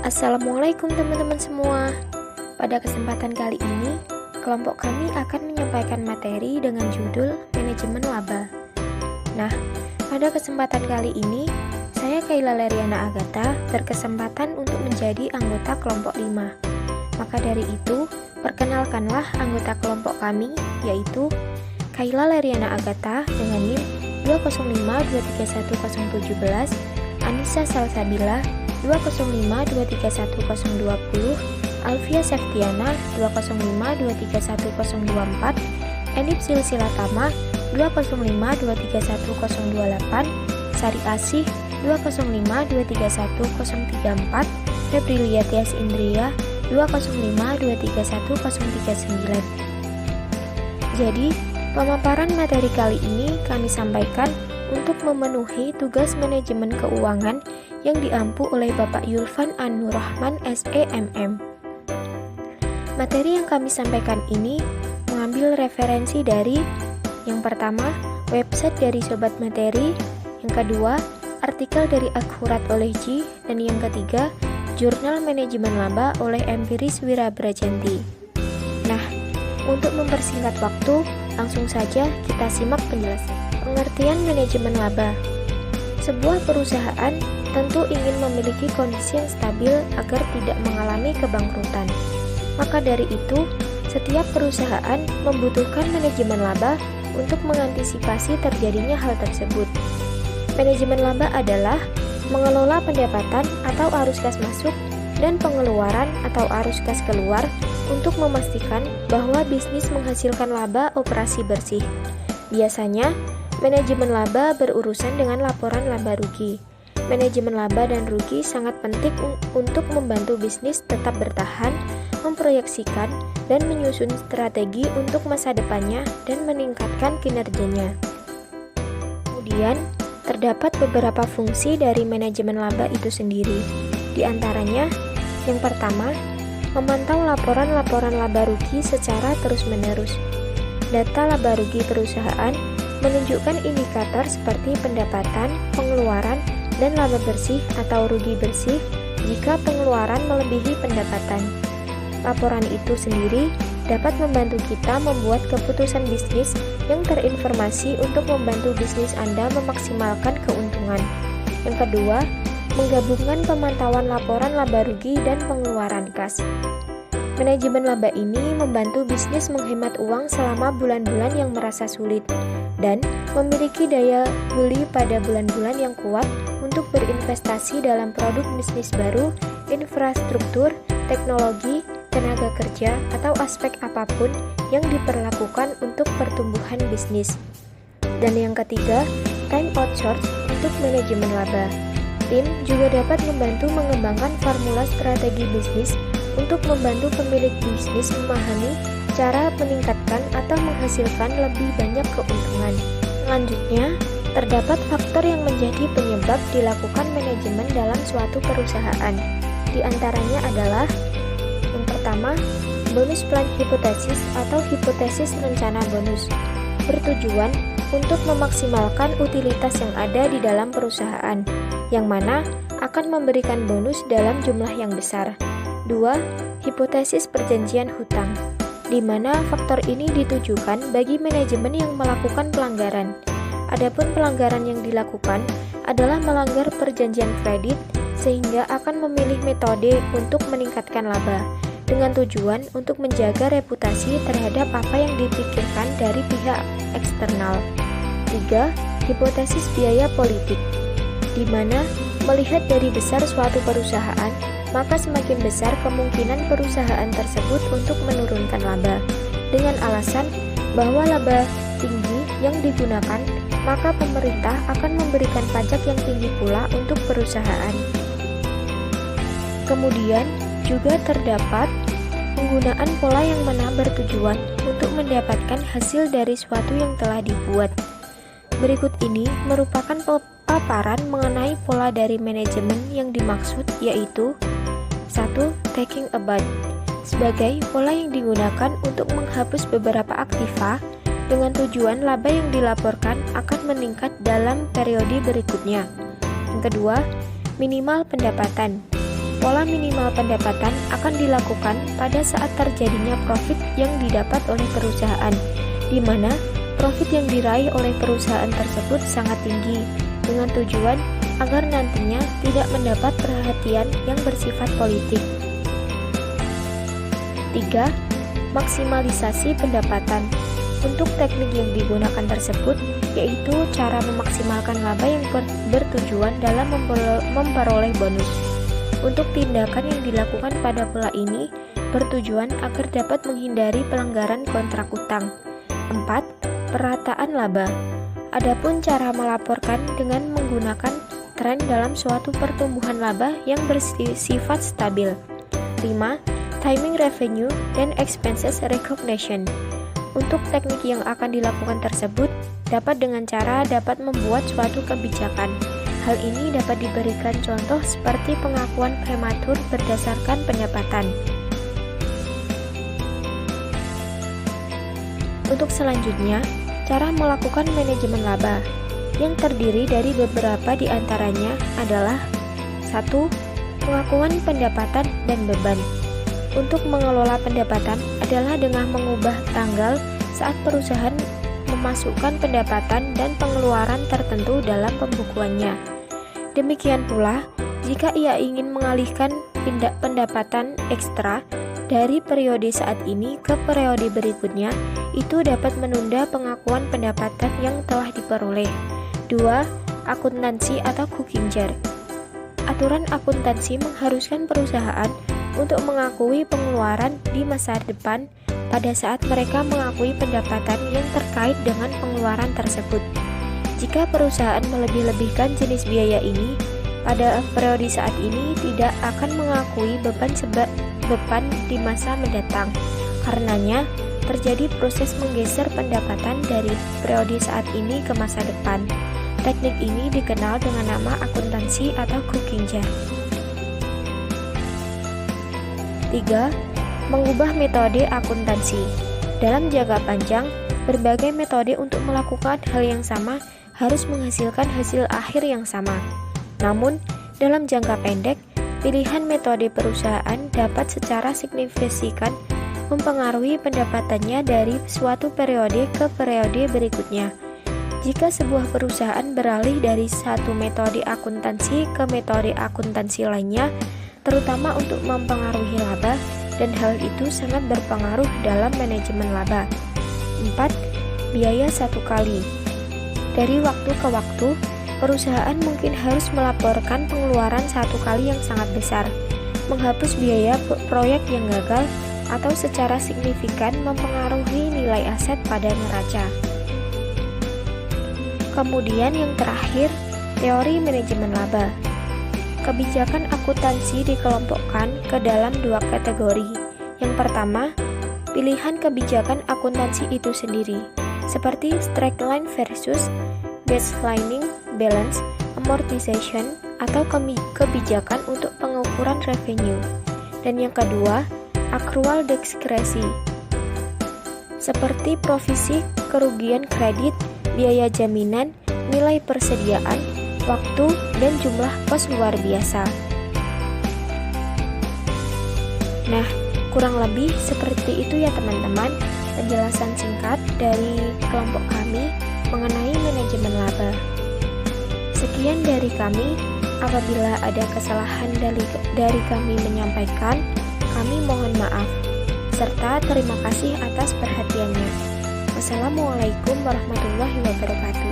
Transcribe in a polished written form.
Assalamualaikum teman-teman semua. Pada kesempatan kali ini, kelompok kami akan menyampaikan materi dengan judul Manajemen Laba. Nah, pada kesempatan kali ini, saya Kayla Leriana Agatha berkesempatan untuk menjadi anggota kelompok 5. Maka dari itu, perkenalkanlah anggota kelompok kami, yaitu Kayla Leriana Agatha dengan NIM 205231017, Anissa Salsabila 205231020, Alfia Septiana 205231024, Enip Silsilatama 205231028, Sari Asih 205231034, Febrilia Tias Indria 205231039. Jadi, pemaparan materi kali ini kami sampaikan untuk memenuhi tugas manajemen keuangan yang diampu oleh Bapak Yulfan An-Nurrahman SEMM. Materi yang kami sampaikan ini mengambil referensi dari yang pertama, website dari Sobat Materi, yang kedua, artikel dari Akurat oleh Ji, dan yang ketiga, Jurnal Manajemen Laba oleh Empiris Wirabrajanti. Nah, untuk mempersingkat waktu, langsung saja kita simak penjelasan. Pengertian manajemen laba. Sebuah perusahaan tentu ingin memiliki kondisi yang stabil agar tidak mengalami kebangkrutan. Maka dari itu, setiap perusahaan membutuhkan manajemen laba untuk mengantisipasi terjadinya hal tersebut. Manajemen laba adalah mengelola pendapatan atau arus kas masuk dan pengeluaran atau arus kas keluar untuk memastikan bahwa bisnis menghasilkan laba operasi bersih. Biasanya, manajemen laba berurusan dengan laporan laba rugi. Manajemen laba dan rugi sangat penting untuk membantu bisnis tetap bertahan, memproyeksikan, dan menyusun strategi untuk masa depannya dan meningkatkan kinerjanya. Kemudian, terdapat beberapa fungsi dari manajemen laba itu sendiri. Di antaranya, yang pertama, memantau laporan-laporan laba rugi secara terus-menerus. Data laba rugi perusahaan menunjukkan indikator seperti pendapatan, pengeluaran, dan laba bersih atau rugi bersih jika pengeluaran melebihi pendapatan. Laporan itu sendiri dapat membantu kita membuat keputusan bisnis yang terinformasi untuk membantu bisnis Anda memaksimalkan keuntungan. Yang kedua, menggabungkan pemantauan laporan laba rugi dan pengeluaran kas. Manajemen laba ini membantu bisnis menghemat uang selama bulan-bulan yang merasa sulit dan memiliki daya beli pada bulan-bulan yang kuat untuk berinvestasi dalam produk bisnis baru, infrastruktur, teknologi, tenaga kerja, atau aspek apapun yang diperlakukan untuk pertumbuhan bisnis. Dan yang ketiga, time outsource untuk manajemen laba. Tim juga dapat membantu mengembangkan formula strategi bisnis untuk membantu pemilik bisnis memahami cara meningkatkan atau menghasilkan lebih banyak keuntungan. Selanjutnya, terdapat faktor yang menjadi penyebab dilakukan manajemen dalam suatu perusahaan. Di antaranya adalah yang pertama, bonus plan hipotesis atau hipotesis rencana bonus, bertujuan untuk memaksimalkan utilitas yang ada di dalam perusahaan, yang mana akan memberikan bonus dalam jumlah yang besar. 2. Hipotesis perjanjian hutang, di mana faktor ini ditujukan bagi manajemen yang melakukan pelanggaran. Adapun pelanggaran yang dilakukan adalah melanggar perjanjian kredit, sehingga akan memilih metode untuk meningkatkan laba, dengan tujuan untuk menjaga reputasi terhadap apa yang dipikirkan dari pihak eksternal. 3. Hipotesis biaya politik, di mana melihat dari besar suatu perusahaan, maka semakin besar kemungkinan perusahaan tersebut untuk menurunkan laba. Dengan alasan bahwa laba tinggi yang digunakan, maka pemerintah akan memberikan pajak yang tinggi pula untuk perusahaan. Kemudian, juga terdapat penggunaan pola yang mana bertujuan untuk mendapatkan hasil dari suatu yang telah dibuat. Berikut ini merupakan paparan mengenai pola dari manajemen yang dimaksud, yaitu 1. Taking a bite, sebagai pola yang digunakan untuk menghapus beberapa aktiva dengan tujuan laba yang dilaporkan akan meningkat dalam periode berikutnya. Yang kedua, minimal pendapatan, pola minimal pendapatan akan dilakukan pada saat terjadinya profit yang didapat oleh perusahaan, di mana profit yang diraih oleh perusahaan tersebut sangat tinggi, dengan tujuan agar nantinya tidak mendapat perhatian yang bersifat politik. 3. Maksimalisasi pendapatan. Untuk teknik yang digunakan tersebut yaitu cara memaksimalkan laba yang bertujuan dalam memperoleh bonus. Untuk tindakan yang dilakukan pada pola ini bertujuan agar dapat menghindari pelanggaran kontrak utang. 4. Perataan laba. Adapun cara melaporkan dengan menggunakan tren dalam suatu pertumbuhan laba yang bersifat stabil. 5. Timing revenue dan expenses recognition. Untuk teknik yang akan dilakukan tersebut dapat dengan cara dapat membuat suatu kebijakan. Hal ini dapat diberikan contoh seperti pengakuan prematur berdasarkan pendapatan. Untuk selanjutnya, cara melakukan manajemen laba yang terdiri dari beberapa di antaranya adalah 1. Pengakuan pendapatan dan beban. Untuk mengelola pendapatan adalah dengan mengubah tanggal saat perusahaan memasukkan pendapatan dan pengeluaran tertentu dalam pembukuannya. Demikian pula, jika ia ingin mengalihkan pendapatan ekstra dari periode saat ini ke periode berikutnya, itu dapat menunda pengakuan pendapatan yang telah diperoleh. 2. Akuntansi atau cooking jar. Aturan akuntansi mengharuskan perusahaan untuk mengakui pengeluaran di masa depan pada saat mereka mengakui pendapatan yang terkait dengan pengeluaran tersebut. Jika perusahaan melebih-lebihkan jenis biaya ini, pada periode saat ini tidak akan mengakui beban di masa mendatang. Karenanya, terjadi proses menggeser pendapatan dari periode saat ini ke masa depan. Teknik ini dikenal dengan nama akuntansi atau cooking jar. 3. Mengubah metode akuntansi. Dalam jangka panjang, berbagai metode untuk melakukan hal yang sama harus menghasilkan hasil akhir yang sama. Namun, dalam jangka pendek, pilihan metode perusahaan dapat secara signifikan mempengaruhi pendapatannya dari suatu periode ke periode berikutnya. Jika sebuah perusahaan beralih dari satu metode akuntansi ke metode akuntansi lainnya, terutama untuk mempengaruhi laba, dan hal itu sangat berpengaruh dalam manajemen laba. 4. Biaya satu kali. Dari waktu ke waktu, perusahaan mungkin harus melaporkan pengeluaran satu kali yang sangat besar, menghapus biaya proyek yang gagal, atau secara signifikan mempengaruhi nilai aset pada neraca. Kemudian yang terakhir, teori manajemen laba. Kebijakan akuntansi dikelompokkan ke dalam dua kategori. Yang pertama, pilihan kebijakan akuntansi itu sendiri, seperti straight line versus baselining, balance, amortization, atau kebijakan untuk pengukuran revenue. Dan yang kedua, accrual diskresi, seperti provisi kerugian kredit, biaya jaminan, nilai persediaan, waktu, dan jumlah kos luar biasa. Nah, kurang lebih seperti itu ya teman-teman, penjelasan singkat dari kelompok kami mengenai manajemen laba. Sekian dari kami. Apabila ada kesalahan dari kami menyampaikan, kami mohon maaf, serta terima kasih atas perhatiannya. Wassalamualaikum warahmatullahi wabarakatuh.